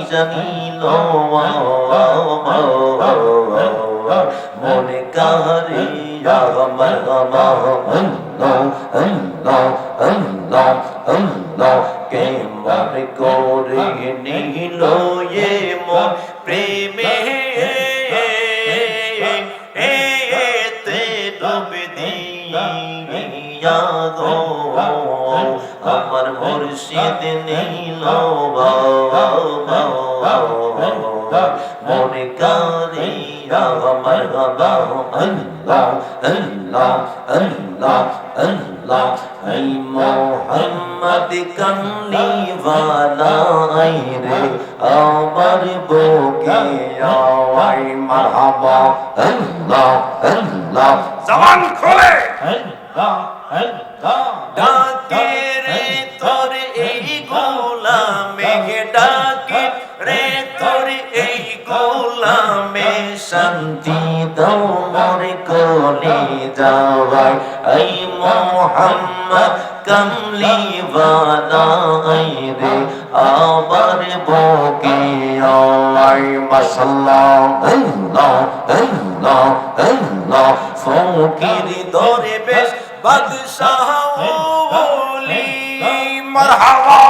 জানিল মনে কারিয়া মারহাবা আল্লাহ আল্লাহ আল্লাহ আল্লাহ কে মনে করে নিল এ মন প্রেমে তে ডুব দিয়া গো আমার মুর্শিদ নীল মনে কারিয়া মারহাবা আল্লাহ আল্লাহ আল্লাহ আল্লাহ এই মোহাম্মদ কামলি ওয়ালা আই রে আমার বুকে আয় মারহাবা আল্লাহ আল্লাহ জবান খোলে আল্লাহ আল্লাহ ডাকে রে তোর এই গোলামে ডাকে রে তোর এই গোলামে শান্তি দাও মোর কোলে যাওয়াই এই মোহাম্মদ কামলি ওয়ালা আই রে আবার বুকে আয় মাশাআল্লাহ আল্লাহ আল্লাহ আল্লাহ ফকির দরবেশ বাদশাহ ওলি মারহাবা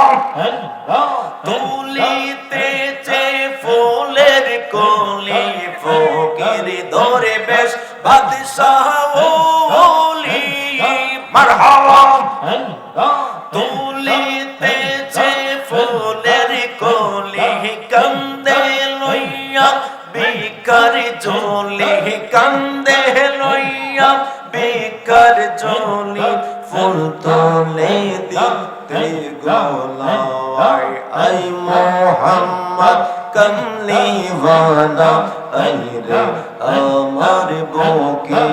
তুলিতেছে ফুলের কলি ফকির দরবেশ বাদশাহ ওলি মারহাবা তুলিতেছে ফুলের কলি কান্দে লইয়া বিকার ঝোলি কান্দে লইয়া বেকার ঝোলি ফুল তোলে দিতে গোলায় আই মোহাম্মদ কমলি ওয়ালা আই রে আমার বুকে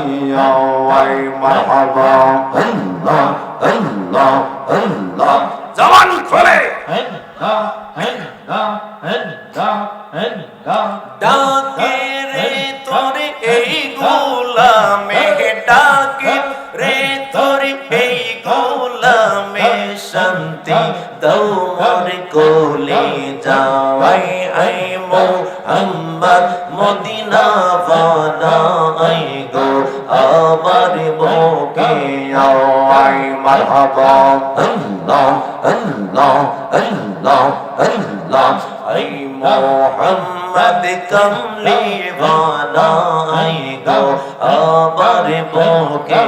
আয় মারহাবা আল্লাহ আল্লাহ আল্লাহ জবান খোলে আল্লাহ আল্লাহ আল্লাহ আল্লাহ ডাকে রে তোর এই গোলামে ডাকে রে তোর এই গোলামে শান্তি দাও মোর কোলে যাওয়াই আই মোহাম্মদ মদিনা ওয়ালা আই গো আমার বুকে আয় মারহাবা আল্লাহ আল্লাহ আল্লাহ আল্লাহ আই মোহাম্মদ কমলি ওয়ালা আই গো আমার বুকে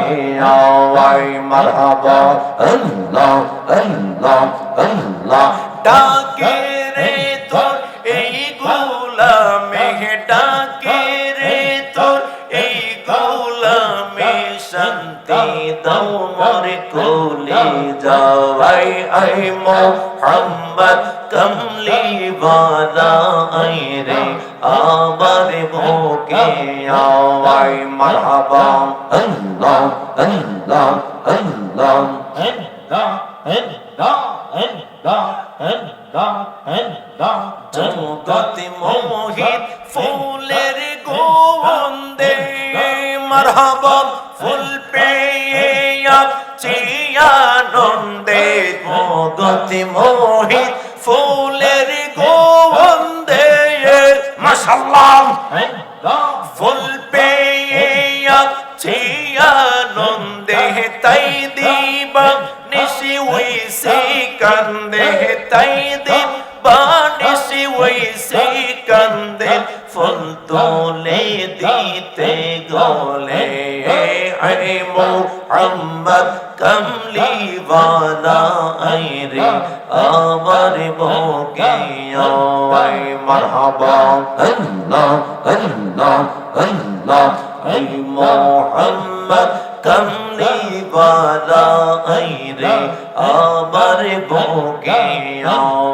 আয় মারহাবা আল্লাহ আল্লাহ আল্লাহ ডাকে রে তোর এই গোলামে ডাকে রে তোর এই গোলামে শান্তি দাও মোর কোলে যাওয়াই আই মোহাম্মদ কমলি ওয়ালা আই রে আমার বুকে আয় মারহাবা আল্লাহ আল্লাহ আল্লাহ আল্লাহ আল্লাহ আল্লাহ আল্লাহ আল্লাহ জগত মোহিত ফুলের গন্ধে মারহাবা ফুল পেয়ে আছি আনন্দে জগত মোহিত ফুলের গন্ধে মাশাআল্লাহ ফুল পেয়ে আছি আনন্দে তাই দিবা নিশি ওইসে কান্দে তাই দিবা নিশি ওইসে কান্দে ফুল তোলে দিতে গলে আই মোহাম্মদ কমলি ওয়ালা আই রে আমার বুকে আয় মারহাবা আল্লাহ আল্লাহ আল্লাহ আই মোহাম্মদ কমলি ওয়ালা আই রে আমার বুকে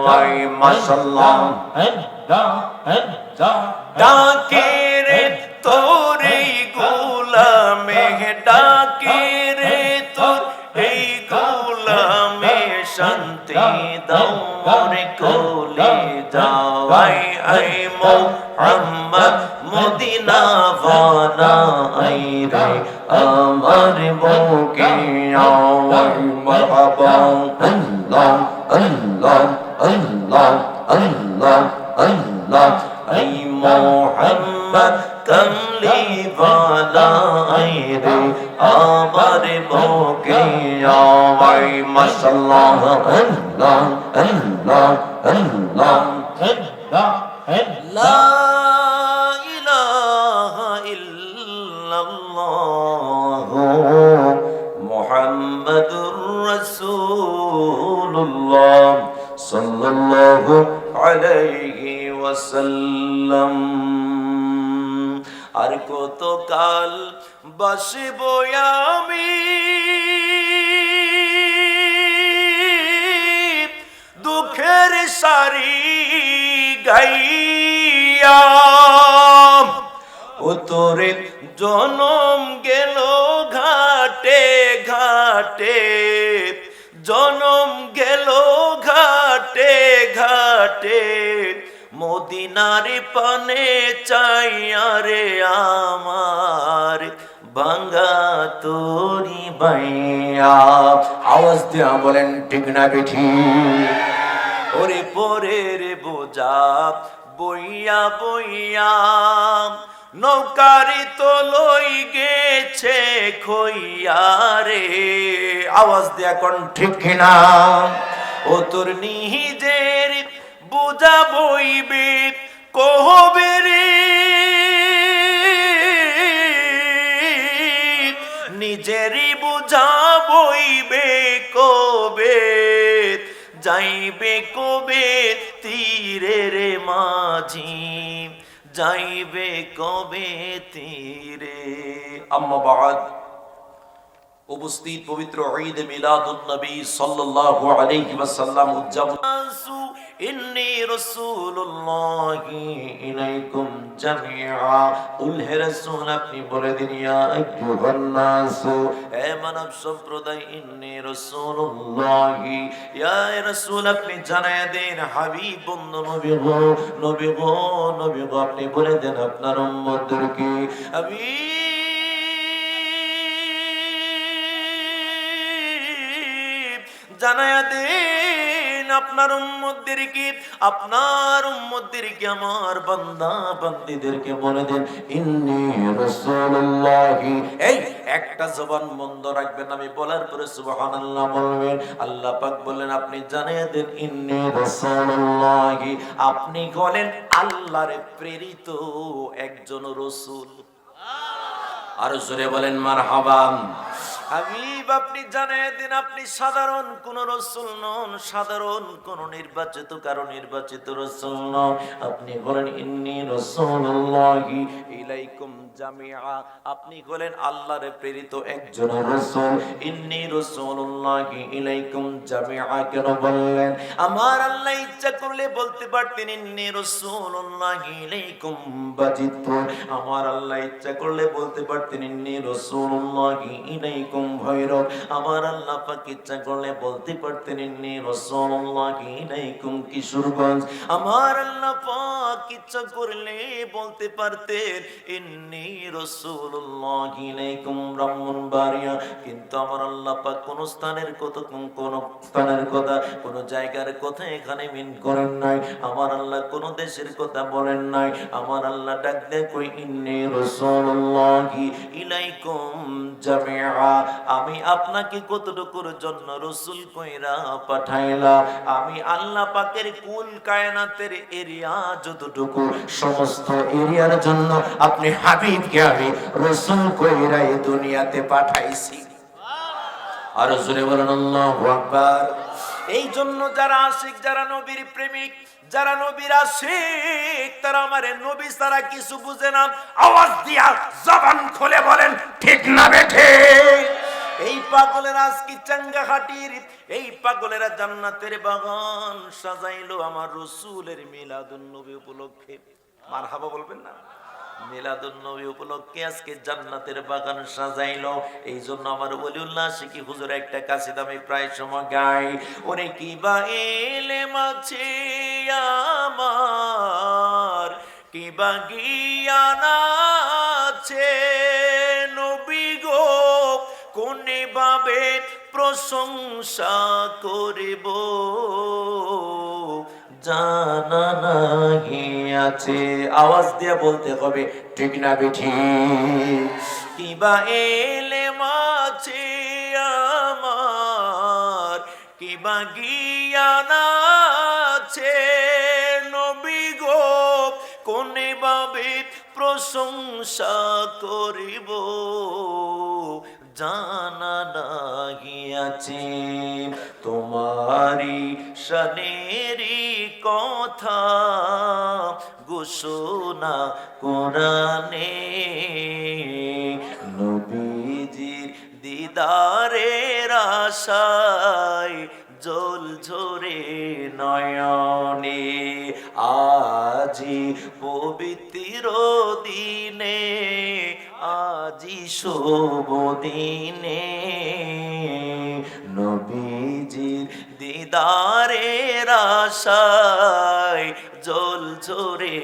আয় মাশাআল্লাহ আল্লাহ আল্লাহ ডাকে রে তোর এই গোলামে ডাকে রে তোর এই গোলামে শান্তি দাও মোর কোলে যাওয়াই আই মোহাম্মদ মদিনা ওয়ালা আই রে আমার বুকে আয় মারহাবা আল্লাহ আল্লাহ আল্লাহ আল্লাহ আল্লাহ আই মোহাম্মদ কমলি ওয়ালা আই রে আমার বুকে আওয়াই মাশাআল্লাহ আল্লাহ আল্লাহ আল্লাহ লা ইলাহা ইল্লাল্লাহ মুহাম্মাদুর রাসূলুল্লাহ সাল্লাল্লাহু আলাইহি ওয়াসাল্লাম। আর কত কাল বসব আমি দুঃখের সারি গাইয়া, ও তোরে জনম গেল ঘাটে ঘাটে, জনম গেল ঘাটে ঘাটে, মদিনার পানে চাইয়া রে আমার ভাঙ্গা তোরি বাইয়া। আওয়াজ দিয়া বলেন ঠিক না বেঠি? ওরে পরের বোঝা বইয়া বইয়া নৌকারি তো লই গেছে খইয়া রে। আওয়াজ দিয়া কোন ঠিক না? ও তোর নিজের বোঝা বইবে কহবে রে, নিজেরই বোঝা বইবে কবে, যাইবে কবে তীরে রে মাঝি, যাইবে কবে তীরে। আম্মা বাদ, উপস্থিত পবিত্র ঈদ মিলাদুন নবী সাল্লাল্লাহু আলাইহি ওয়াসাল্লাম উদযাপন। ইন্নী রাসূলুল্লাহি ইলাইকুম জামিআ। কুল হে রাসূল আপনি বলে দিন ইয়া আইয়ুহান নাস, হে মানব সম্প্রদায়, ইন্নী রাসূলুল্লাহি, ইয়া রাসূল আপনি জানায়া দেন হাবিব বন্ধু নবী গো, নবী গো, নবী গো আপনি বলে দেন আপনার উম্মতদেরকে আমি জানায়া দেন আপনার উম্মতদেরকে, আপনার উম্মতদেরকে, আমার বান্দা বান্দীদেরকে বলে দেন ইন্নী রাসূলুল্লাহি। এই একটা জবান বন্ধ রাখবেন, আমি বলার পরে সুবহানাল্লাহ বলবেন। আল্লাহ পাক বলেন আপনি জানিয়ে দেন ইন্নী রাসূলুল্লাহি, আপনি হলেন আল্লাহর প্রেরিত একজন রাসূল। আর জোরে বলেন মারহাবা। হাবিব আপনি জানিয়ে দিন আপনি সাধারণ কোন রাসূল নন, সাধারণ কোন নির্বাচিত কারো নির্বাচিত রাসূল নন। আপনি বলেন ইন্নী রাসূলুল্লাহি ইলাইকুম জামিআ, আপনি বলেন আল্লাহর প্রেরিত একজন রাসূল। ইন্নী রাসূলুল্লাহি ইলাইকুম জামিআ কেন বললেন? আমার আল্লাহ ইচ্ছা করলে বলতে পারতেন ইন্নী রাসূলুল্লাহি ইলাইকুম বাজিতুন, আমার আল্লাহ ইচ্ছা করলে বলতে পারতেন ইন্নী রাসূলুল্লাহি ইলাইকুম ভৈরব, আমার আল্লাহ পাক ইচ্ছা করলে বলতে পারতেন ইন্নী রাসূলুল্লাহি ইলাইকুম কিশোরগঞ্জ, আমার আল্লাহ পাক ইচ্ছা করলে বলতে পারতেন ইন্নী রাসূলুল্লাহি ইলাইকুম ব্রাহ্মণবাড়িয়া। কিন্তু আমার আল্লাহ পাক কোন স্থানের কথা, কোন স্থানের কথা, কোন জায়গার কথা এখানে মিন করেন নাই। আমার আল্লাহ কোন দেশের কথা বলেন নাই। আমার আল্লাহ ডাক দেয় কই ইন্নী রাসূলুল্লাহি ইলাইকুম জামিআ, আমি আপনাকে কতটুকুর জন্য রাসূল কইরা পাঠাইলা, আমি আল্লাহ পাকের কুল কায়নাতের এরিয়া যতটুকু, সমস্ত এরিয়ার জন্য আপনি হাবিবকে আমি রাসূল কইরা এই দুনিয়াতে পাঠাইছি। আর জোরে বলেন আল্লাহু আকবার। এই জন্য যারা আশিক, যারা নবীর প্রেমিক, যারা নবীর আশিক, তারা আমার নবী ছাড়া কিছু বুঝে না। আওয়াজ দিয়া জবান খুলে বলেন ঠিক না বেঠে? এই পাগলেরা আজকে চাঙ্গা হাটির, এই পাগলেরা জান্নাতের বাগান সাজাইলো আমার রাসূলের মিলাদুন নবী উপলক্ষে। মারহাবা বলবেন না? মিলাদুন নবী উপলক্ষে আজকে জান্নাতের বাগান সাজাইলো। এই জন্য আমার ওলিউল্লাহ শিকি হুজুর একটা কাসিদা আমি প্রায় সময় গাই। ওরে কি বা এলেম আছে আমার, কি বা জ্ঞান আছে, নবী গো কোনে ভাবে প্রশংসা করিব, জানা নাহি আছে। আওয়াজ দিয়ে বলতে হবে, ঠিক না বেঠি? কিবা এলেম আছে আমার, কিবা জ্ঞান আছে নবী গো, কোনে ভাবে প্রশংসা করিব জানা নাহি আছে। তোমারি শানেরি কথা ঘোষণা কোরআনে, নবীজির দিদারের আশায় জল ঝরে নয়নে। আজি পবিত্র দিনে, আজি শুভ দিনে, নবীজির দিদারের আশায় জল ঝরে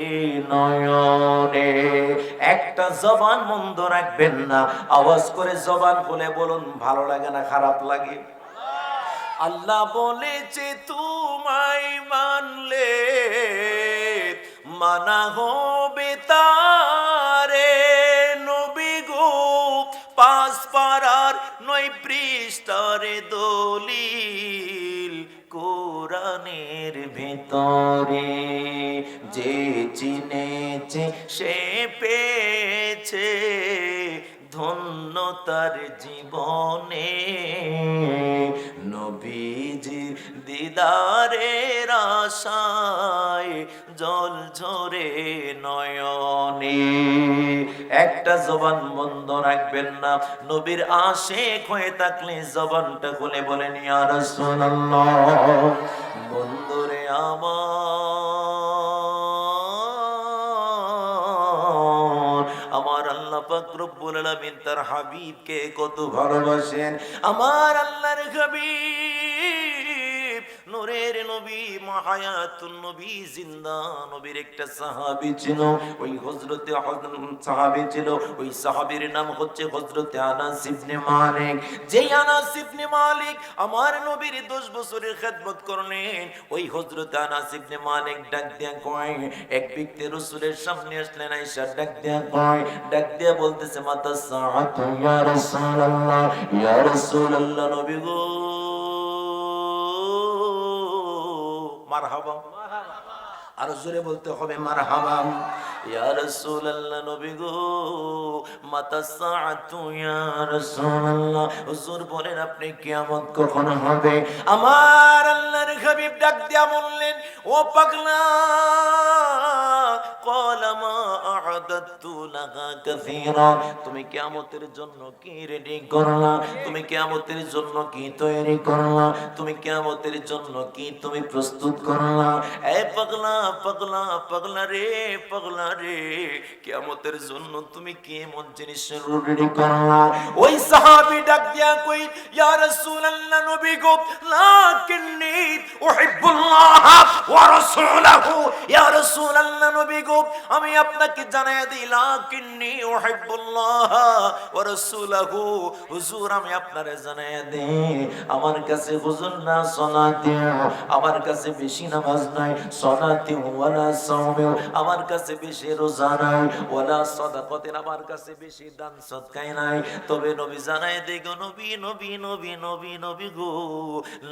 নয়নে। একটা জবান বন্ধ রাখবেন না, আওয়াজ করে জবান খুলে বলুন, ভালো লাগে না খারাপ লাগে? আল্লাহ বলেছে তোমায় মানলে মানা হবে তারে, নবী গো পাঁচ পারার 9 পৃষ্ঠারে দলিল কোরআনের ভিতরে। যে চিনেছে সে পেয়েছে ধন্য তার জীবনে, নবীজির দিদারের আশায় জল ঝরে নয়নে। একটা জবান বন্ধ রাখবেন না, নবীর আশিক হয়ে থাকলে জবানটা খুলে বলেন, ইয়া রাসূলুল্লাহ। বন্ধুরে আমার আল্লাহ পাক রব্বুল আলামিন তার হাবিবকে কত ভালোবাসেন। আমার আল্লাহর হাবিব নূরের নবী, মাহায়াতুন নবী, জিন্দা নবীর একটা সাহাবী ছিল, ওই হযরতে সাহাবী ছিল, ওই সাহাবীর নাম হচ্ছে হযরতে আনাস ইবনে মালিক। যেই আনাস ইবনে মালিক আমার নবীর 10 বছরের খেদমত করলেন, ওই হযরতে আনাস ইবনে মালিক ডাক দিয়া কয়, এক ব্যক্তি রাসূলের সামনে আসলেন, আয়েশা ডাক দিয়া বলতেছে, মাতা সাআতু ইয়া রাসূলুল্লাহ, ইয়া রাসূলুল্লাহ, নবী গো মারহাবা। আর জোরে বলতে হবে মারহাবা। ইয়া রাসূলুল্লাহ, নবী গো মাতা সাআতু ইয়া রাসূলুল্লাহ, হুজুর বলেন আপনি কিয়ামত কখন হবে? আমার আল্লাহর হাবিব ডাক দিয়া বললেন, ও পাগলা, ক্বালা মা আ'দাদতু লাহা কাসীরা, তুমি কিয়ামতের জন্য কি রেডি করলা? তুমি কিয়ামতের জন্য কি তৈরি করলা? তুমি কিয়ামতের জন্য কি তুমি প্রস্তুত করলা? এ পাগলা পাগলা পাগলা রে, পাগলা রে, কিয়ামতের জন্য তুমি কি এমন জিনিস রেডি করলা? ওই সাহাবী ডাক দিয়া কই, ইয়া রাসূলুল্লাহ, নবী গো, লাকিন্নী উহিব্বুল্লাহ ওয়া রাসূলাহু, ইয়া রাসূলুল্লাহ, নবী গো, আমি আপনাকে জানাই দিই, লাকিন্নী উহিব্বুল্লাহ ওয়া রাসূলাহু, হুজুর আমি আপনারে জানাই দেই, আমার কাছে হুজুর না সালাতে, আমার কাছে বেশি নামাজ নাই, সালাতে ওয়ালা সাওমে, আমার কাছে বেশি রোজা নাই, ওয়ালা সাদাকাতে, আমার কাছে বেশি দান সদকাই নাই, তবে নবী জানাই দেই গো, নবী নবী নবী নবী নবী গো,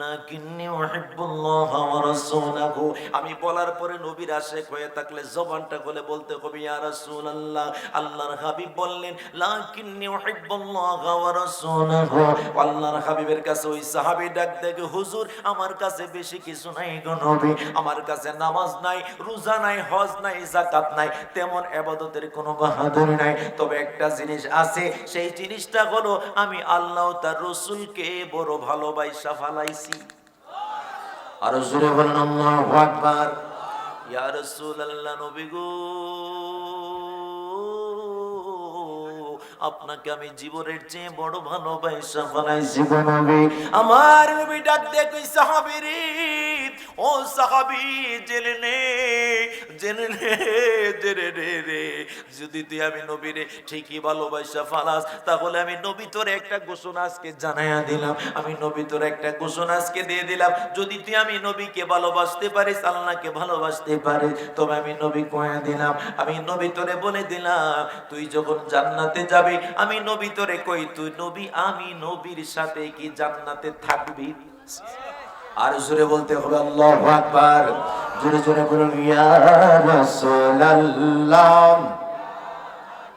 লাকিন্নী উহিব্বুল্লাহ ওয়া রাসূলাহু, আমি বলার পরে নবীর আশিক হয়ে থাকলে জবানটা খুলে বলতে হবে, ইয়া রাসূলুল্লাহ। আল্লাহর হাবিব বললেন, লাকিন্নী উহিব্বুল্লাহ ওয়া রাসূলাহু, আল্লাহর হাবিবের কাছে ওই সাহাবী ডাক দেয়, হুজুর আমার কাছে বেশি কিছু নাই গো নবী, আমার কাছে নামাজ নাই, রোজা নাই, হজ নাই, যাকাত নাই, তেমন ইবাদতের কোনো বাহাদুরি নাই, তবে একটা জিনিস আছে, সেই জিনিসটা হলো আমি আল্লাহ তার রাসূলকে বড় ভালোবাসা ফেলাইছি। আর জোরে বলেন আল্লাহু আকবার। ইয়া রাসূলুল্লাহ, নবী গো আপনাকে আমি জীবনের চেয়ে বড় ভালোবাসা বানাইছি গো নবী। আমার নবী ডাক দিয়ে কই সাহাবীরে, ও সাহাবী জেনে নে, জেনে নে, জেনে নে রে, যদি তুই আমি নবীরে ঠিকই ভালোবাসা ফালাস, তাহলে আমি নবী তোরে একটা ঘোষণা আজকে জানাইয়া দিলাম, আমি নবী তোরে একটা ঘোষণা আজকে দিয়ে দিলাম, যদি তুই আমি নবীকে ভালোবাসতে পারিস, আল্লাহকে ভালোবাসতে পারিস, তবে আমি নবী কয়ে দিলাম, আমি নবী তোরে বলে দিলাম, তুই যখন জান্নাতে যাবি, আমি নবী তোরে কই, তুই নবী আমি নবীর সাথে কি জান্নাতে থাকবি? আর জোরে বলতে হবে আল্লাহু আকবার, জোরে জোরে বলুন ইয়া রাসূলুল্লাহ।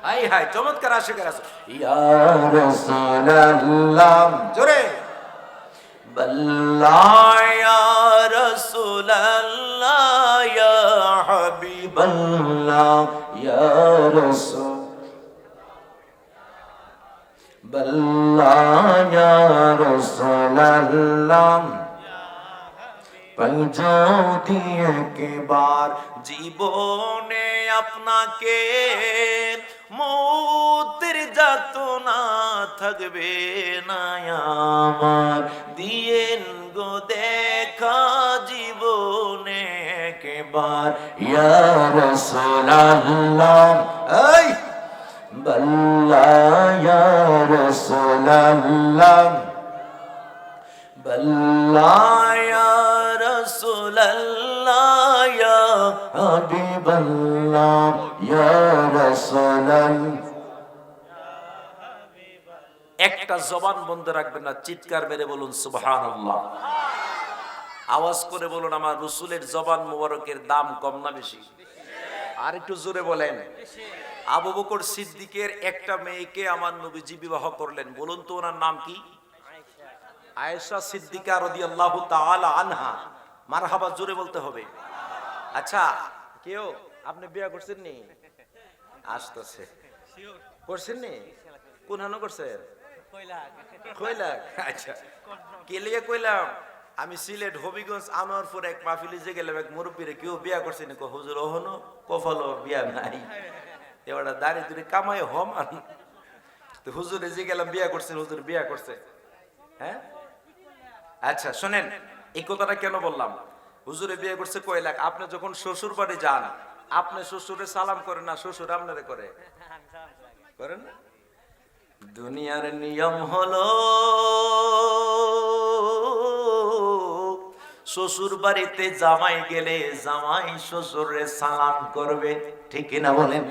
হাই হাই চমৎকার আশিকের আছে, ইয়া রাসূলুল্লাহ, জোরে বল্লাহ ইয়া রাসূলুল্লাহ ইয়া হাবিবাল্লাহ ইয়া রাসূল বল্লাহ ইয়া রাসূলুল্লাহ, যদি একবার জীবনে আপনাকে মৌতের যাতনা থাকবে না আমার, দিয়েন গো দেখা জীবনে একবার ইয়া রাসূলুল্লাহ, এই বল্লাহ ইয়া রাসূলুল্লাহ, বল্লাহ ইয়া রাসূলুল্লাহ ইয়া হাবিবাল্লাহ ইয়া রাসূলুল্লাহ। একটা জবান বন্ধ রাখবেন না, চিৎকার মেরে বলুন সুবহানাল্লাহ, আওয়াজ করে বলুন আমার রাসূলের জবান মোবারকের দাম কম না বেশি? আর একটু জোরে বলেন। আবু বকর সিদ্দিকের একটা মেয়েকে আমার নবীজি বিবাহ করলেন, বলুন তো ওনার নাম কি? আয়েশা সিদ্দিকা রাদিয়াল্লাহু তাআলা আনহা। মারহাবা, জোরে বলতে হবে। আচ্ছা, কেউ আপনি বিয়ে করছেন নি? আসতেছে, করছেন নি? কোন হানো করছেন? কইলা। আচ্ছা, কে লিয়ে কইলাম, আমি সিলেট হবিগঞ্জ আনোয়ারপুর এক মাহফিলে যে গেলাম, এক মুরব্বীরে কেউ বিয়া করছেন? হুজুর ওহনো কফালো বিয়া নাই, এবার দাঁড়িয়ে দূরে কামাই হম। তো হুজুরে যে গেলাম বিয়া করছেন, হুজুর বিয়া করছে। হ্যাঁ, আচ্ছা শোনেন, এই কথাটা কেন বললাম? হুজুরে বিয়ে করছে কয় লাখ। আপনি যখন শ্বশুর বাড়ি যান, আপনি শ্বশুরে সালাম করেন না, শ্বশুর আপনারে করে? করেন না? দুনিয়ার নিয়ম হলো শ্বশুর বাড়িতে জামাই গেলে জামাই শ্বশুরে সালাম করবে, ঠিক কিনা বলেন?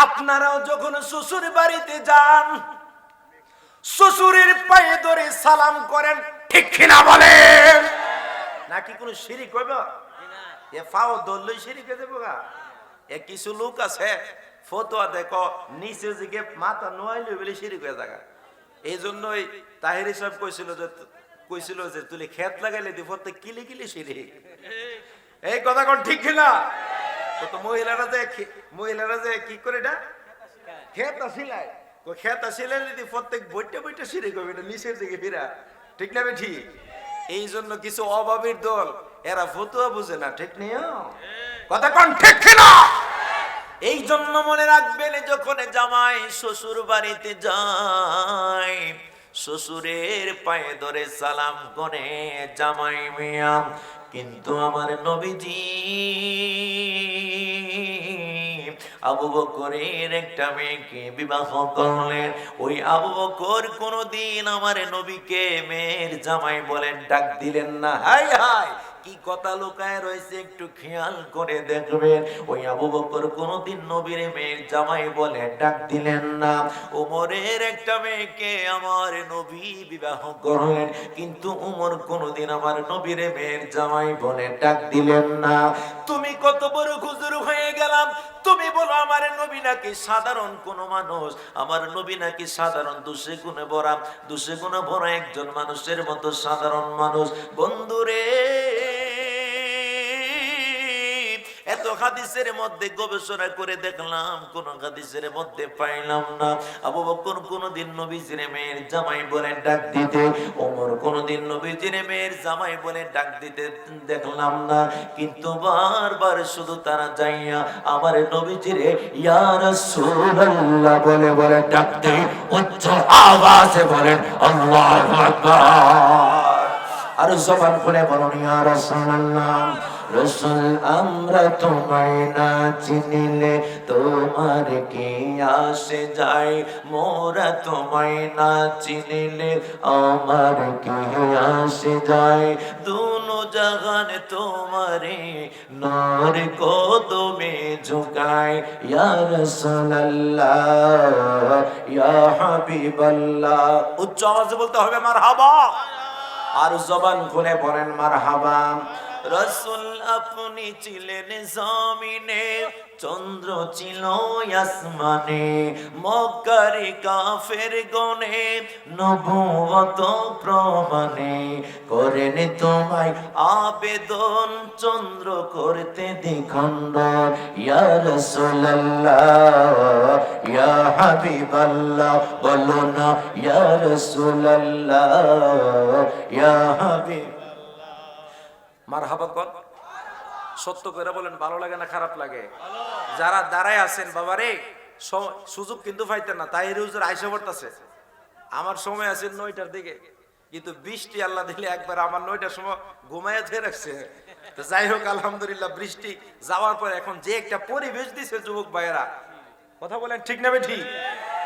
আপনারাও যখন শ্বশুর বাড়িতে যান, শ্বশুরের পায়ে ধরে সালাম করেন, ঠিক কিনা বলেন? নাকি কোন শিরিক হইব? এ ফাও দলই শিরিক হয়ে যাবো গা। এ কিছু লোক আছে ফতোয়া দেখো নিচে দিকে মাথা নোয়াইলে বলে শিরিক হয়ে যাগা। এই জন্যই তাহেরি সাহেব কইছিল যে তুই খেত লাগাইলে দি ফতে কিলি কিলি শিরিক। এই কথা কোন ঠিক কিনা? তো মহিলারা যে কি করে এটা খেত আসিলাই, খেত আসিলাই দি প্রত্যেক বইটা বইটা শিরিক হবে, এটা নিচের দিকে ফিরা, ঠিক না বে? ঠিক। এই জন্য কিছু অভাবীর দল এরা ফতুয়া বুঝে না, ঠিক নেই? কথা কোন ঠিক কিনা? এই জন্য মনে রাখবেন, যখন জামাই শ্বশুর বাড়িতে যায়, শ্বশুরের পায়ে ধরে সালাম করে জামাই মিয়া। কিন্তু আমার নবীজি আবু বকরের একটা মেয়েকে বিবাহ করলেন। ওই আবু বকর কোনদিন আমার নবীকে মেয়ের জামাই বলেন ডাক দিলেন না। হাই হাই, কি কথা লুকায় রয়েছে একটু খেয়াল করে দেখবেন। ওই আবু বকর কোনদিন নবীর মেয়ের জামাই বলে ডাক দিলেন না। ওমরের একটা মেয়েকে আমার নবী বিবাহ করলেন, কিন্তু ওমর কোনদিন আমার নবীর মেয়ের জামাই বলে ডাক দিলেন না। তুমি কত বড় হুজুর হয়ে গেলাম, তুমি বলো আমার নবী নাকি সাধারণ কোন মানুষ? আমার নবী নাকি সাধারণ দোষে গুণে ভরা একজন মানুষের মতো সাধারণ মানুষ? বন্ধুরে, এত হাদিসের মধ্যে গবেষণা করে দেখলাম কোন হাদিসের মধ্যে পাইলাম না আবু বকর কোনদিন নবীজির মেয়ের জামাই বলে ডাক দিতে, ওমর কোনদিন নবীজির মেয়ের জামাই বলে ডাক দিতে দেখলাম না। কিন্তু বারবার শুধু তারা যাইয়া আমার নবীজিরে ইয়া রাসূলুল্লাহ বলে বলে ডাকতে, উচ্চ আওয়াজে বলেন আল্লাহু আকবার। আর জবান খুলে বলুন ইয়া রাসূলুল্লাহ। রসুল আমরা তোমায় না চিনিলে তোমার কি আসে যায়, মোরা তোমায় না চিনিলে আমার কি আসে যায়, দুনো জাহান তোমারে নর কদমে ঝুঁকায়, ইয়া রাসূলুল্লাহ ইয়া হাবিবাল্লাহ। উচ্চ আওয়াজে বলতে হবে মারহাবা, আর জবান খুলে বলেন মারহাবা। রসুল আপনি ছিলেন জমিনে, চন্দ্র ছিল আসমানে, মক্কার কাফের গনে নবুয়ত প্রমাণে করেন তোমায় আবেদন, চন্দ্র করতে দ্বিখণ্ড, ইয়া রাসূলুল্লাহ ইয়া হাবিবাল্লাহ, বলো না ইয়া রাসূলুল্লাহ ইয়া হাবিব। মারহাবা কর, সত্য করে বলেন, ভালো লাগে না খারাপ লাগে? যারা দাঁড়ায় আছেন বাবারে, সুযোগ কিন্তু পাইতেন না, তাই হুজুর আইসা পড়তেছে। আমার সময় আছে 9টার দিকে, কিন্তু বৃষ্টি আল্লাহ দিলে একবার আমার 9টার সময় ঘুমাইয়া ধরে রাখছে। তো যাই হোক আলহামদুলিল্লাহ, বৃষ্টি যাওয়ার পর এখন যে একটা পরিবেশ দিছে যুবক ভাইয়েরা, কথা বলেন ঠিক না ঠিক?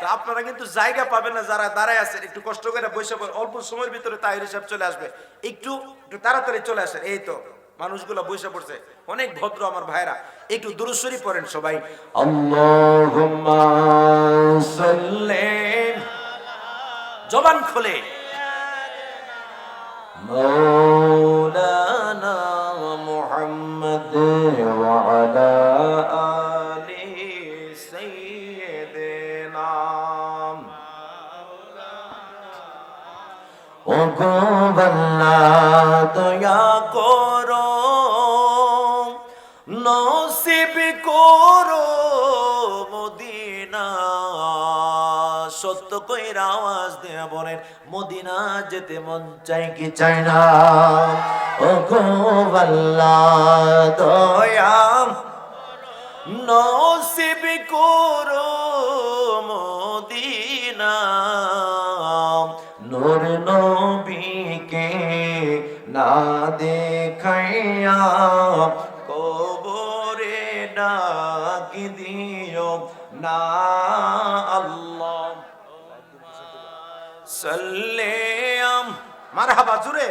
তো আপনারা কিন্তু জায়গা পাবেন না, যারা দাঁড়ায় আছেন একটু কষ্ট করে বসে অল্প সময়ের ভিতরে তাহির হিসাব চলে আসবে, একটু তাড়াতাড়ি চলে আসেন। এই তো মানুষগুলো বসে পড়ছে, অনেক ভদ্র আমার ভাইরা, একটু দুরূদ শরীফ পড়েন সবাই। আল্লাহুম্মা সাল্লি, জবান খুলে মাওলানা মুহাম্মদ ওয়া আলা আলি সাইয়্যিদিনা। ও গো আল্লাহ দয়া করো, নসিব করো মদিনা। সত্য কইরা আওয়াজ দিয়ে বলেন মদিনা যেতে মন চাই কি চাই না? ও গো আল্লাহ দয়া নসিব করো মদিনা। নূর নবীকে না দেখাইয়া কবরে ডাক দিও না। আল্লাহ সাল্লাম, মারহাবা জুড়ে।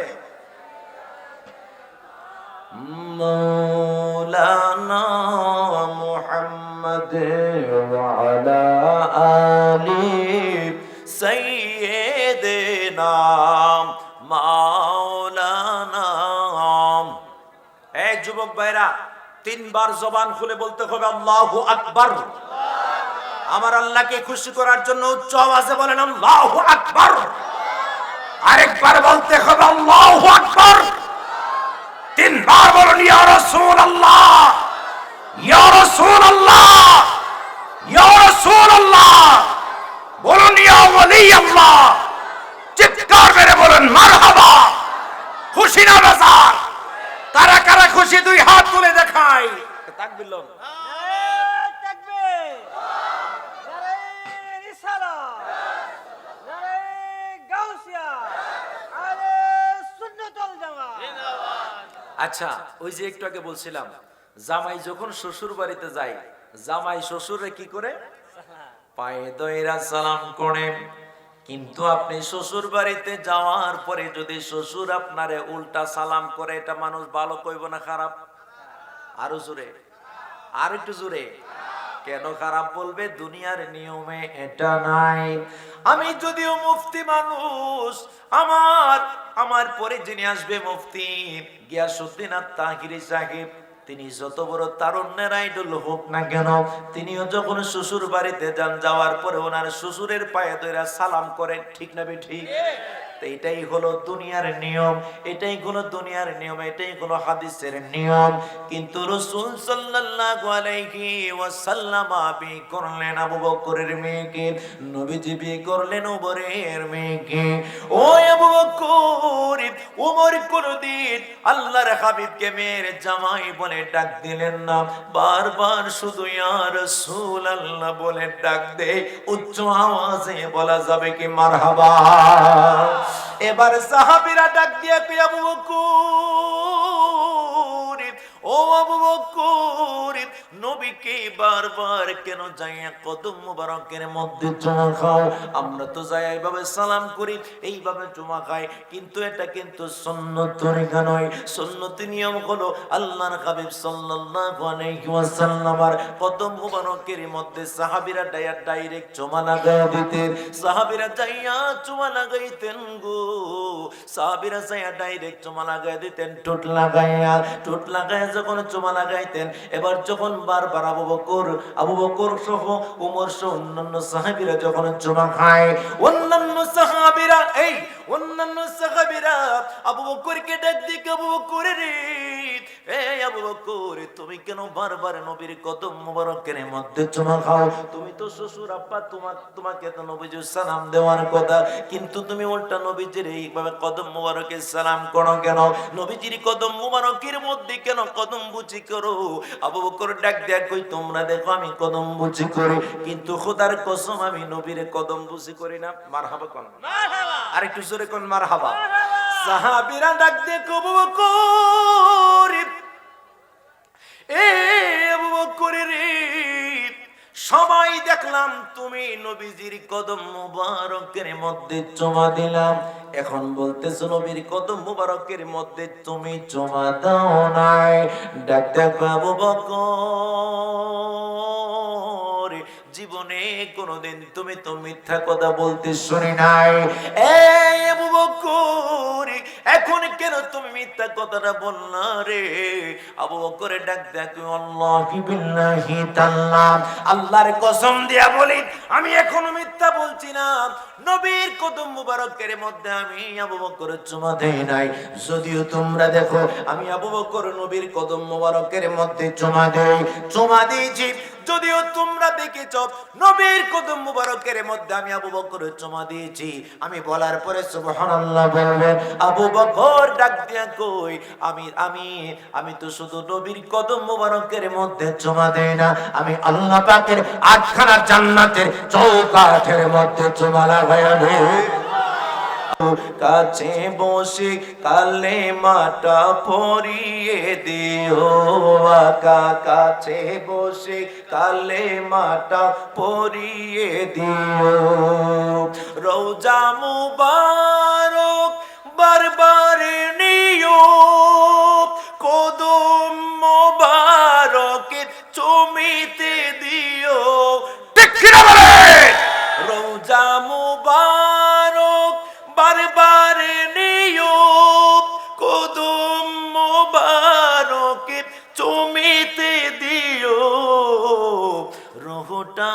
মাওলানা মুহাম্মদ ওয়া আলা আলি সাইয়্যিদিনা মাওলানা। এই যুবক ভাইরা, 3 বার জবান খুলে বলতে হবে আল্লাহু আকবার। আমার আল্লাহকে খুশি করার জন্য উচ্চ আওয়াজে বলেন আল্লাহু আকবার। আরেকবার বলতে হবে আল্লাহু আকবার। 3 বার বলুন ইয়া রাসূলুল্লাহ ইয়া রাসূলুল্লাহ ইয়া রাসূলুল্লাহ, বলুন ইয়া ওলি আল্লাহ। চিৎকার করে বলুন মারহাবা। খুশি না বাজার? কারা কারা খুশি 2 হাত তুলে দেখাই। তাকবীর লোক আচ্ছা, ওই যে একটু আগে বলছিলাম, জামাই যখন শ্বশুর বাড়িতে যায়, জামাই শ্বশুরে কি করে? পায়ে দইরা সালাম করে। কিন্তু আপনি শ্বশুর বাড়িতে যাওয়ার পরে যদি শ্বশুর আপনারে উল্টা সালাম করে, এটা মানুষ ভালো কইব না খারাপ? আরো জোরে, আর একটু জোরে। কেন খারাপ বলবে? দুনিয়ার নিয়মে এটা নাই। আমি যদিও মুফতি মানুষ, আমার পরে যিনি আসবে মুফতি গিয়াসউদ্দিন আত-তাহিরি সাহেব, তিনি যত বড় তারুণ্যের আইডল হোক না কেন, তিনিও যখন শ্বশুর বাড়িতে যান, যাওয়ার পরে ওনার শ্বশুরের পায়ে ধরে সালাম করেন, ঠিক না ঠিক? তো এটাই হলো দুনিয়ার নিয়ম, এটাই হলো দুনিয়ার নিয়ম, এটাই হলো হাদিসের নিয়ম। কিন্তু রাসূল সাল্লাল্লাহু আলাইহি ওয়াসাল্লাম বিয়ে করলেন আবু বকরের মেয়েকে, নবীজি বিয়ে করলেন ওমরের মেয়েকে। ও আবু বকর, ওমর কোনদিন আল্লাহর হাবিবকে মেয়ের জামাই বলে ডাক দিলেন না, বারবার শুধু ইয়া রাসূলুল্লাহ বলে ডাক দেয়। উচ্চ আওয়াজে বলা যাবে কি মারহাবা? এবার সাহাবীরা ডাক দিয়ে কই আবু বকর, ও আবু বকর, নবীকে বারবার কেন যাইয়া কদম মুবারকের মধ্যে চুমা খাও? আমরা তো যাই এইভাবে সালাম করি, এইভাবে চুমা খাই, কিন্তু এটা কিন্তু সুন্নত তরিকা নয়। সুন্নতি নিয়ম হলো আল্লাহর হাবিব সাল্লাল্লাহু আলাইহি ওয়াসাল্লামের কদম মুবারকের মধ্যে সাহাবীরা ডাইরেক্ট চুমা লাগায় দিতেন। সাহাবীরা যাইয়া চুমা লাগাইতেন গো, সাহাবীরা যাইয়া ডাইরেক্ট চুমা লাগায় দিতেন, ঠোঁট লাগাইয়া যখন চুমা লাগাইতেন। এবার যখন বারবার আবু বকর সহ ওমর সহ অন্যান্য সাহাবীরা যখন চুমা খায়, অন্যান্য সাহাবীরা আবু বকরকে ডাক দিয়ে আবু বকর রে, এই আবু বকর, তুমি কেন বারবার নবীর কদম মুবারকের মধ্যে চুমা খাও? তুমি তো শ্বশুর আব্বা, তোমাকে তো নবীজির সালাম দেওয়ার কথা, কিন্তু তুমি উল্টা নবীজির এইভাবে কদম মুবারকের সালাম করো কেন? নবীজির কদম মুবারকের মধ্যে কেন কদম বুঝি করো? আবু বকর ডাক দেয়া কই, তোমরা দেখো আমি কদম বুঝি করি, কিন্তু খোদার কসম আমি নবীর কদম বুঝি করি না। মারহাবা কোন, আর একটু জোরে কোন মারহাবা। সাহাবীরা ডাক দিয়ে আবু বকর, এ আবু বকর রে, সবাই দেখলাম তুমি নবীজির কদম মুবারকের মধ্যে চুমা দিলাম, এখন বলতেছো নবীর কদম মুবারকের মধ্যে তুমি চুমা দাও নাই। ডাক দেখো আবু বকর, জীবনে কোনোদিন তুমি তো মিথ্যা কথা বলতে শুনি নাই। এই আবু বকর, এখন কেন তুমি মিথ্যা কথাটা বললা রে? আবু বকর ডাক দেখো, আল্লাহি বিল্লাহি তাআলা, আল্লাহর কসম দিয়া বলি আমি এখনো মিথ্যা বলছি না। নবীর কদম মুবারকের মধ্যে আমি আবু বকর চুমা দেই নাই। যদিও তোমরা দেখো আমি আবু বকর নবীর কদম মুবারকের মধ্যে চুমা দিয়েছি, যদিও তোমরা দেখেছ নবীর কদম মুবারকের মধ্যে আমি আবু বকর চুমা দিয়েছি। আমি বলার পরে সুবহানাল্লাহ বলবেন। আবু বকর ডাক দিয়া কই, আমি তো শুধু নবীর কদম মুবারকের মধ্যে চুমা দেই না, আমি আল্লাহ পাকের আটখানা জান্নাতের চৌকাঠের মধ্যে চুমা লাগায়া দেই। কাছে বসে কালেমাটা পড়িয়ে দিও আকা, কাছে বসে কালেমাটা পড়িয়ে দিও। রওজা মুবারক বারবার নিও, কদম মুবারকে চুমিতে দিও। ঠিক কিনা বলে? রওজা মুবারক বারবার নিও, কদম মুবারকে চুমিতে দিও। রোহটা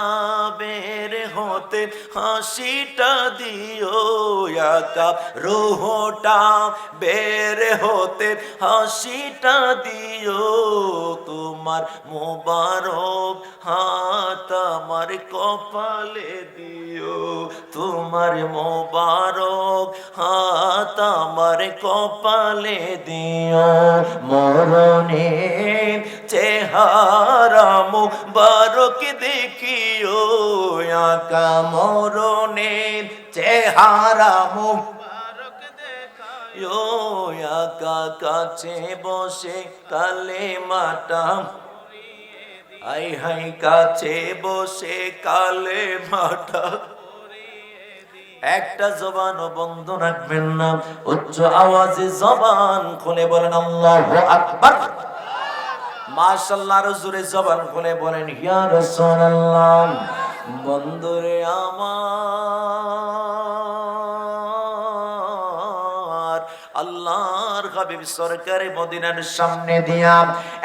বের হতে হাসিটা দিও আকা, রোহটা বের হতে হাসিটা দিও। তোমার মোবারক হাত আমার কপালে দিও, তোমার মোবারক হাত আমার কপালে দিও। মরণে চেহারা মুবারক দেখিও আকা, মরণে চেহারা মুবারক দেখাইও আকা। কাছে বসে কালেমাটা, আই হাই কাছে বসে কালেমাটা, একটা জবানও বন্ধ রাখবেন না, উচ্চ আওয়াজে জবান খুলে বলেন আল্লাহু আকবার। মাশাআল্লাহ, আরো জোরে জবান খুলে বলেন ইয়া রাসূলুল্লাহ। বন্ধুরে আমার, আল্লাহর হাবিব সরকারে মদিনার সামনে দিয়া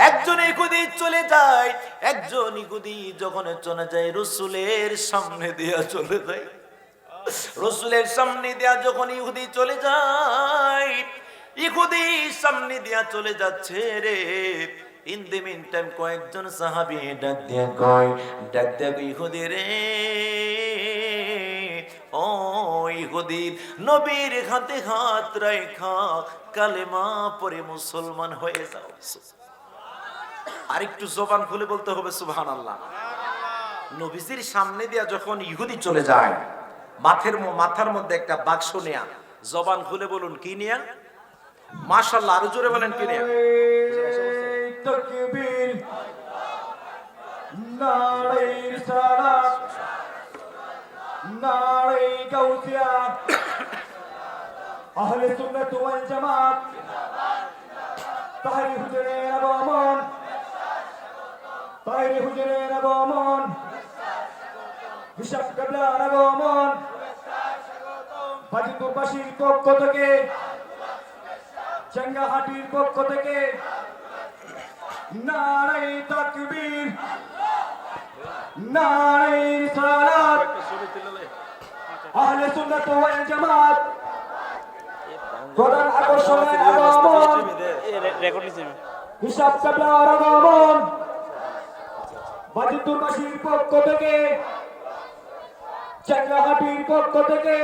একজন ইহুদি চলে যায়, একজন ইহুদি যখন চলে যায় রাসূলের সামনে দিয়া চলে যায়। রসুলের সামনে দিয়া যখন ইহুদি চলে যায়, ইহুদি সামনে দিয়া চলে যাচ্ছে রে, ইন দি মিন টাইম কয়েকজন সাহাবী ডাক দিয়া কয় ইহুদি রে, ও ইহুদি, নবীর হাতে হাত রাখা কালেমা পড়ে মুসলমান হয়ে যাও। আরেকটু জবান খুলে বলতে হবে সুবহানাল্লাহ। নবীজির সামনে দিয়া যখন ইহুদি চলে যায়, মাথার মধ্যে একটা বাক্স নেয়া, জবান খুলে বলুন কি নিয়া? মাশাআল্লাহ, আরো জোরে বলেন কি নিয়া? তাকবীর, নারে রিসালাত, নারে গাউসিয়া, আহলে সুন্নাত ওয়াল জামাত, তাহরি হুজুরের আগমন, তাহরি হুজুরের আগমন, হিসাব কাবলার আগমন, বাজিতবাসীর পক্ষ থেকে, চেঙ্গাহাটির পক্ষ থেকে নারে তাকবীর, নারে রিসালাত, আহলে সুন্নাত ওয়াল জামাত, প্রধান আকর্ষণের আগমন, হিসাব কাবলার আগমন, বাজিতবাসীর পক্ষ থেকে, চেঙ্গাহাটির পক্ষ থেকে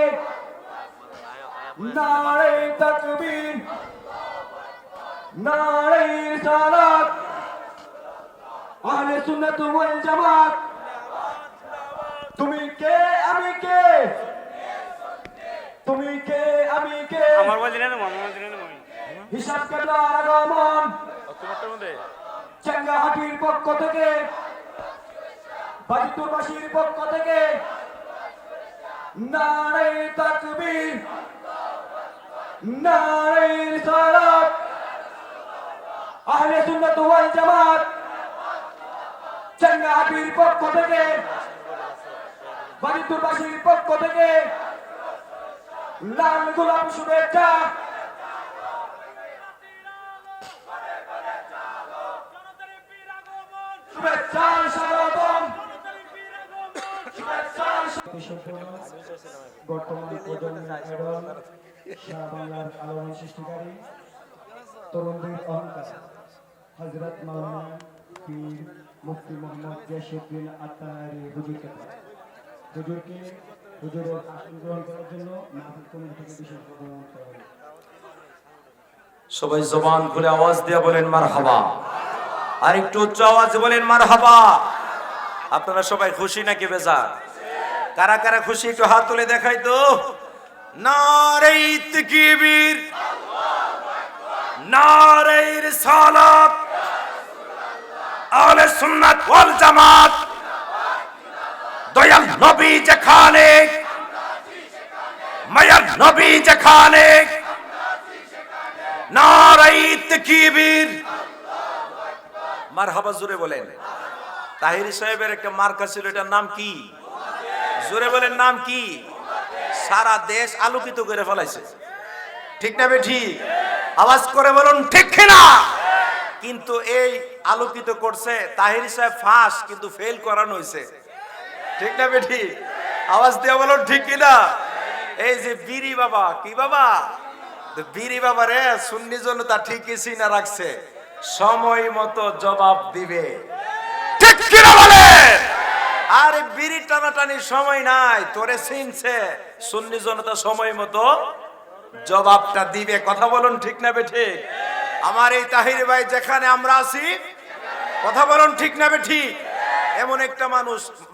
নারে তাকবীর, নারে রিসালাত, আহলে সুন্নাত ওয়াল জামাত। তুমি কে আমি কে, তুমি কে আমি কে, আমার বলি না আমার বলি না হিসাব কাবলার আগমন, তোমারটার মধ্যে চেঙ্গাহাটির পক্ষ থেকে, বাজিতবাসীর পক্ষ থেকে নারে তাকবীর, নারে রিসালাত, আহলে সুন্নাত ওয়াল জামাত, চেঙ্গাহাটির পক্ষ থেকে, বাজিতবাসীর পক্ষ থেকে লাল গোলাপ শুভেচ্ছা, শুভেচ্ছা স্বাগতম, শুভেচ্ছা। বর্তমান প্রজন্মের আইডল, সারা বাংলার আলোড়ন সৃষ্টিকারী, তরুণদের অহংকার, হযরত মাওলানা পীর মুফতি মোহাম্মদ জাশিউদ্দিন আত্মাহারি হুজুরকে, হুজুরের আসন গ্রহণ করার জন্য মাহফিল কমিটি থেকে বিশেষ অনুরোধ করা হলো। সবাই জবান খুলে আওয়াজ দিয়ে বলেন মারহাবা। আর একটু উচ্চ আওয়াজে বলেন মারহাবা। আপনারা সবাই খুশি নাকি বেজার? কারা কারা খুশি একটু হাত তুলে দেখাই তো। নারে তাকবীর, নারে রিসালাত, আহলে সুন্নাত ওয়াল জামাত, দয়াল নবী যেখানে, মায়ার নবী যেখানে, নারে তাকবীর, মারহাবা জোরে বলেন। তাহিরি সাহেবের একটা মার্কা ছিল, এটার নাম কি? জোরে বলেন, নাম কি? সারা দেশ আলোকিত করে ফেলাইছে, ঠিক না বেঠি? আওয়াজ করে বলুন ঠিক কিনা? কিন্তু এই আলোকিত করছে তাহিরি সাহেব ফাঁস, কিন্তু ফেল করানো হয়েছে, ঠিক না বেঠি? আওয়াজ দিয়ে বলুন ঠিক কিনা? এই যে বিরি বাবা, কি বাবা? বিরি বাবা রে, সুন্নি জনতা ঠিকই চিনা রাখছে, সময় মতো জবাব দিবে, ঠিক কিনা বলে? আরে বিড়ি টানাটানির সময় নাই, তোরে চিনছে, সুন্নি জনতা সময় মতো জবাবটা দিবে। কথা বলুন ঠিক না বেঠি? আমার এই তাহির ভাই যেখানে আমরা আছি, কথা বলুন ঠিক না বেঠি? এমন একটা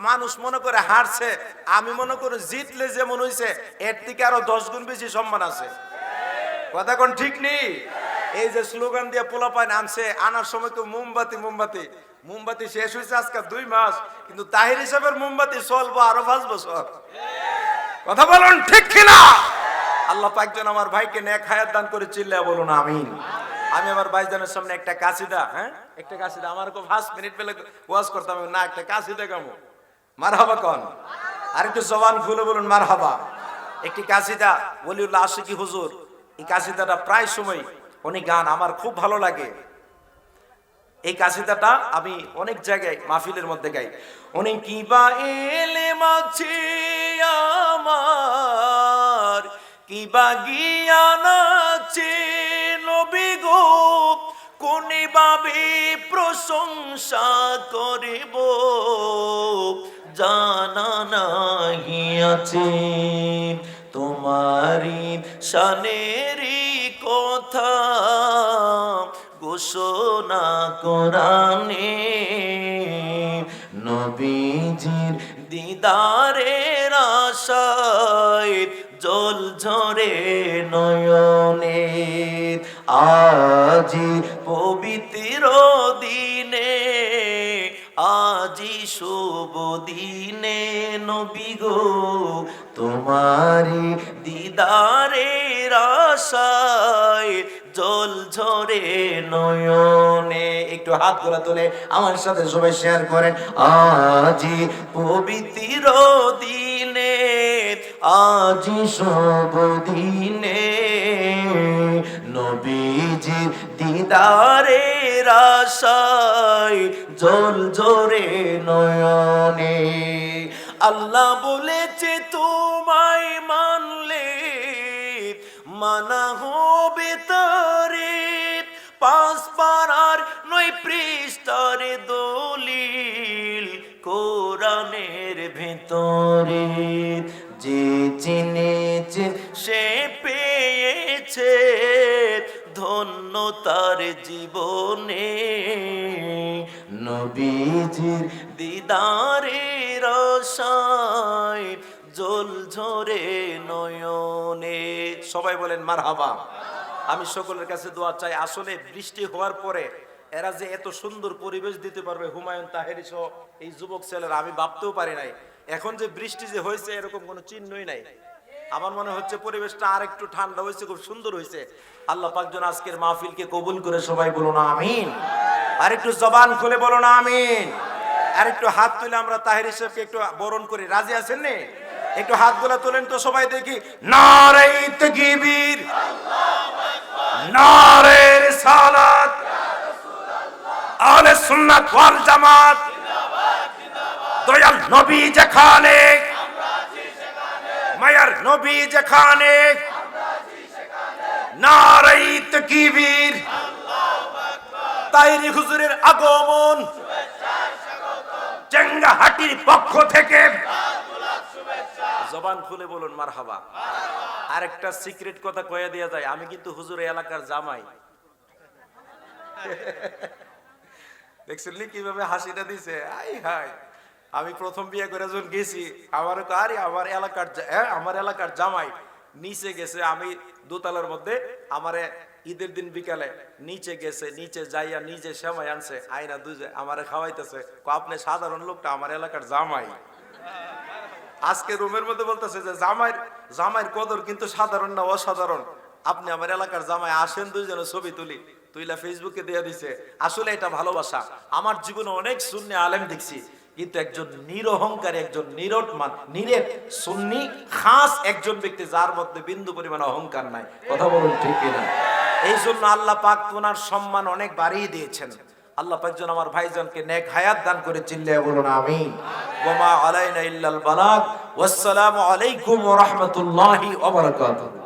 মানুষ মনে করে হারছে, আমি মনে করি জিতলে যেমন হইছে এর থেকে আরো 10 গুণ বেশি সম্মান আছে। কথা কোন ঠিক নেই? এই যে স্লোগান দিয়ে পোলাপাইন আনছে, আনার সময় তো মোমবাতি শেষ হয়েছে আজকে 2 মাস, কিন্তু তাহির হিসাবের মোমবাতি চলবো আরো 5 বছর। কথা বলুন ঠিক কিনা? আল্লাহ পাক যেন আমার ভাইকে নেক হায়াত দান করে, চিল্লায়া বলুন আমিন। আমি আমার ভাইজানের সামনে একটা কাসিদা, একটা কাসিদা, আমার 5 মিনিট পেলে ওয়াজ করতাম না, একটা কাসিদা গামো। মারহাবা কোন? আর একটু জবান খুলে বলুন মারহাবা। একটি কাসিদা ওলিউল্লাহ আশিকি হুজুর, এই কাসিদাটা প্রায় সময় উনি গান, আমার খুব ভালো লাগে। এই কাসিদাটা আমি অনেক জায়গায় মাহফিলের মধ্যে গাই। উনি কিবা এলেম আছে আমার, কিবা জ্ঞান আছে নবী গো, কোনে ভাবে প্রশংসা করিব জানা নাহি আছে। তোমারি শানেরই কথা ঘোষণা কোরআনে, নবীজির দিদারের আশায় জল ঝরে নয়নে। আজি পবিত্র দিনে, আজি শুভ দিনে নবী গো, তোমারি দিদারের আশায় জল ঝরে নয়নে। একটু হাত গোলা তুলে আমার সাথে সবাই শেয়ার করেন। আজি পবিত্র দিনে, আজি শুভ দিনে, নবীজির দিদারের আশায় জল ঝরে নয়নে। আল্লাহ বলেছে তোমায় মানলে মানা হবে তারে, পাঁচ পারার 9 পৃষ্ঠার দলিল কোরআনের ভেতরে। যে চিনেছে সে পেয়েছে ধন্য তার জীবনে, নবীজির দিদারের আশায় জল ঝরে নয়নে। সবাই বলেন মারহাবা। আমি সকলের কাছে দোয়া চাই, আসলে বৃষ্টি হওয়ার পরে এরা যে এত সুন্দর পরিবেশ দিতে পারবে, হুমায়ুন তাহেরি সহ এই যুবক ছেলেরা, আমি ভাবতেও পারি নাই। এখন যে বৃষ্টি যে হয়েছে এরকম কোনো চিহ্নই নাই। আমার মনে হচ্ছে পরিবেশটা আর একটু ঠান্ডা হয়েছে, খুব সুন্দর হয়েছে। আল্লাহ পাক যেন আজকের মাহফিলকে কবুল করে, সবাই বলুন আমিন। আর একটু জবান খুলে বলুন আমিন। আর একটু হাত তুলে আমরা তাহেরি সাহেবকে একটু বরণ করি, রাজি আছেন নে? একটু হাতগুলো তোলেন তো সবাই দেখি। নারে তাকবীর, নারে রিসালাত, আহলে সুন্নাত ওয়াল জামাত, দয়াল নবী যেখানে, মায়ার নবী যেখানে, নারে তাকবীর। তাহেরি হুজুরের আগমন চেঙ্গাহাটির পক্ষ থেকে। জবান খুলে বলুন মারহাবা। আরেকটা সিক্রেট কথা কয়ে দেয়া যায়, আমি কিন্তু হুজুরের এলাকার জামাই। দেখছেন কিভাবে হাসিটা দিছে? আই হাই, আমি প্রথম বিয়ে করে যখন গেছি আমার আরে আমার এলাকার জামাই নিচে গেছে, আমি দোতলার মধ্যে, আমারে ঈদের দিন বিকালে নিচে গেছে, নিচে যাইয়া নিজে সেমাই আনছে, আইনা দুজে আমারে খাওয়াইতেছে। আপনি সাধারণ লোকটা, আমার এলাকার জামাই। আজকে রুমের মধ্যে বলতেছে যে জামাইয়ের কদর কিন্তু সাধারণ না, অসাধারণ। আপনি আমার এলাকার জামাই, আসেন দুইজনে ছবি তুইলা ফেসবুকে দিয়ে দিছে। আসলে এটা ভালোবাসা। আমার জীবনে অনেক সুন্নি আলেম দেখছি, কিন্তু একজন নিরহংকারী, একজন নিরেট সুন্নি খাস একজন ব্যক্তি, যার মধ্যে বিন্দু পরিমাণ অহংকার নাই। কথা বলুন ঠিক কিনা? এই জন্য আল্লাহ পাক ওনার সম্মান অনেক বাড়িয়ে দিয়েছেন। আল্লাহ পাক যেন আমার ভাইজানকে নেক হায়াত দান করে, চিল্লায়া বলুন আমিন। ওয়া মা আলাইনা ইল্লাল বালাগ। ওয়াসসালামু আলাইকুম ওয়া রাহমাতুল্লাহি ওয়া বারাকাতুহু।